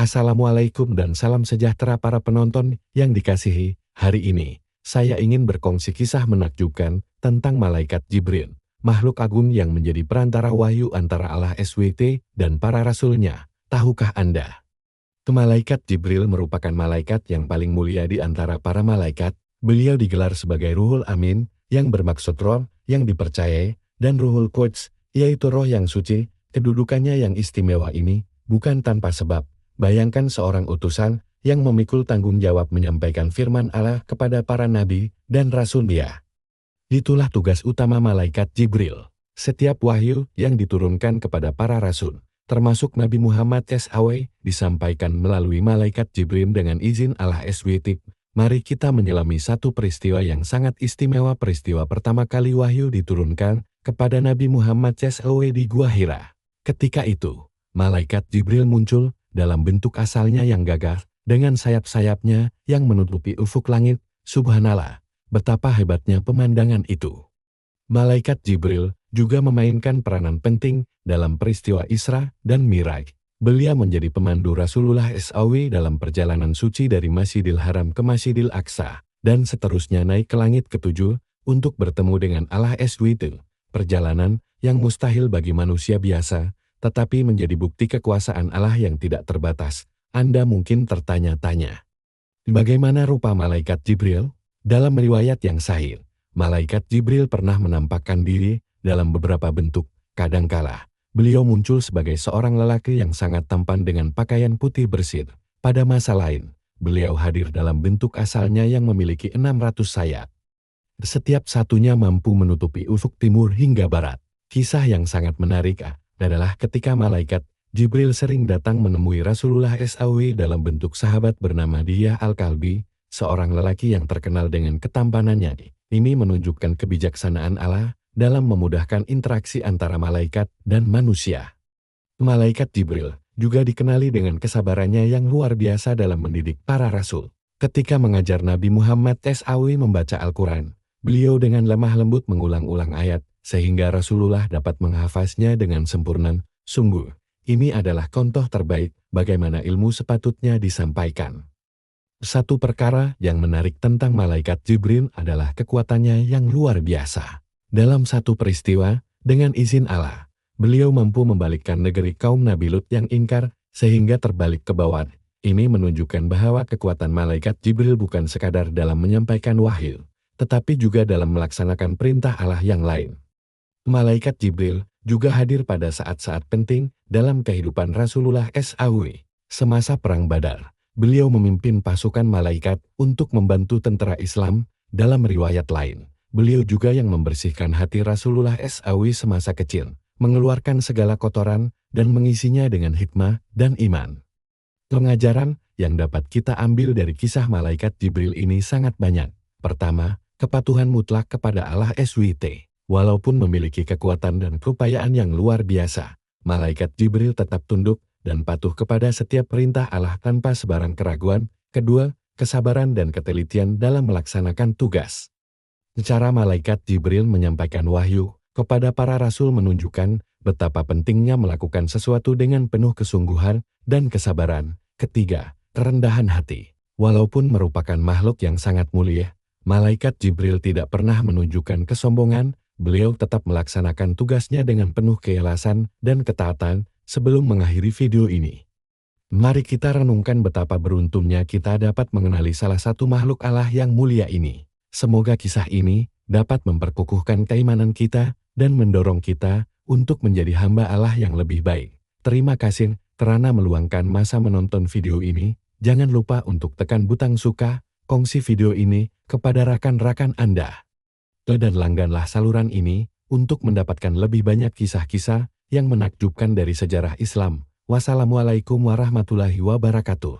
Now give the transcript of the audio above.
Assalamualaikum dan salam sejahtera para penonton yang dikasihi. Hari ini, saya ingin berkongsi kisah menakjubkan tentang Malaikat Jibril, makhluk agung yang menjadi perantara wahyu antara Allah SWT dan para rasulnya. Tahukah Anda? Malaikat Jibril merupakan malaikat yang paling mulia di antara para malaikat. Beliau digelar sebagai Ruhul Amin, yang bermaksud roh yang dipercayai, dan Ruhul Quds, yaitu roh yang suci. Kedudukannya yang istimewa ini bukan tanpa sebab. Bayangkan seorang utusan yang memikul tanggung jawab menyampaikan firman Allah kepada para nabi dan rasul Dia. Itulah tugas utama Malaikat Jibril. Setiap wahyu yang diturunkan kepada para rasul, termasuk Nabi Muhammad SAW, disampaikan melalui Malaikat Jibril dengan izin Allah SWT. Mari kita menyelami satu peristiwa yang sangat istimewa. Peristiwa pertama kali wahyu diturunkan kepada Nabi Muhammad SAW di Gua Hira. Ketika itu, Malaikat Jibril muncul dalam bentuk asalnya yang gagah, dengan sayap-sayapnya yang menutupi ufuk langit. Subhanallah, betapa hebatnya pemandangan itu. Malaikat Jibril juga memainkan peranan penting dalam peristiwa Isra dan Miraj. Beliau menjadi pemandu Rasulullah SAW dalam perjalanan suci dari Masjidil Haram ke Masjidil Aqsa, dan seterusnya naik ke langit ketujuh untuk bertemu dengan Allah SWT. Perjalanan yang mustahil bagi manusia biasa, tetapi menjadi bukti kekuasaan Allah yang tidak terbatas. Anda mungkin tertanya-tanya, bagaimana rupa Malaikat Jibril? Dalam riwayat yang sahih, Malaikat Jibril pernah menampakkan diri dalam beberapa bentuk. Kadangkala, beliau muncul sebagai seorang lelaki yang sangat tampan dengan pakaian putih bersih. Pada masa lain, beliau hadir dalam bentuk asalnya yang memiliki 600 sayap. Setiap satunya mampu menutupi ufuk timur hingga barat. Kisah yang sangat menarik adalah ketika Malaikat Jibril sering datang menemui Rasulullah SAW dalam bentuk sahabat bernama Diyah Al-Kalbi, seorang lelaki yang terkenal dengan ketampanannya. Ini menunjukkan kebijaksanaan Allah dalam memudahkan interaksi antara malaikat dan manusia. Malaikat Jibril juga dikenali dengan kesabarannya yang luar biasa dalam mendidik para rasul. Ketika mengajar Nabi Muhammad SAW membaca Al-Quran, beliau dengan lemah lembut mengulang-ulang ayat, sehingga Rasulullah dapat menghafaznya dengan sempurna. Sungguh, ini adalah contoh terbaik bagaimana ilmu sepatutnya disampaikan. Satu perkara yang menarik tentang Malaikat Jibril adalah kekuatannya yang luar biasa. Dalam satu peristiwa, dengan izin Allah, beliau mampu membalikkan negeri kaum Nabi Lut yang ingkar, sehingga terbalik ke bawah. Ini menunjukkan bahwa kekuatan Malaikat Jibril bukan sekadar dalam menyampaikan wahyu, tetapi juga dalam melaksanakan perintah Allah yang lain. Malaikat Jibril juga hadir pada saat-saat penting dalam kehidupan Rasulullah SAW. Semasa Perang Badar, beliau memimpin pasukan malaikat untuk membantu tentara Islam. Dalam riwayat lain, beliau juga yang membersihkan hati Rasulullah SAW semasa kecil, mengeluarkan segala kotoran dan mengisinya dengan hikmah dan iman. Pengajaran yang dapat kita ambil dari kisah Malaikat Jibril ini sangat banyak. Pertama, kepatuhan mutlak kepada Allah SWT. Walaupun memiliki kekuatan dan keupayaan yang luar biasa, Malaikat Jibril tetap tunduk dan patuh kepada setiap perintah Allah tanpa sebarang keraguan. Kedua, kesabaran dan ketelitian dalam melaksanakan tugas. Cara Malaikat Jibril menyampaikan wahyu kepada para rasul menunjukkan betapa pentingnya melakukan sesuatu dengan penuh kesungguhan dan kesabaran. Ketiga, kerendahan hati. Walaupun merupakan makhluk yang sangat mulia, Malaikat Jibril tidak pernah menunjukkan kesombongan. Beliau tetap melaksanakan tugasnya dengan penuh keikhlasan dan ketaatan. Sebelum mengakhiri video ini, mari kita renungkan betapa beruntungnya kita dapat mengenali salah satu makhluk Allah yang mulia ini. Semoga kisah ini dapat memperkukuhkan keimanan kita dan mendorong kita untuk menjadi hamba Allah yang lebih baik. Terima kasih karena meluangkan masa menonton video ini. Jangan lupa untuk tekan butang suka, kongsi video ini kepada rakan-rakan Anda. Dan langganlah saluran ini untuk mendapatkan lebih banyak kisah-kisah yang menakjubkan dari sejarah Islam. Wassalamualaikum warahmatullahi wabarakatuh.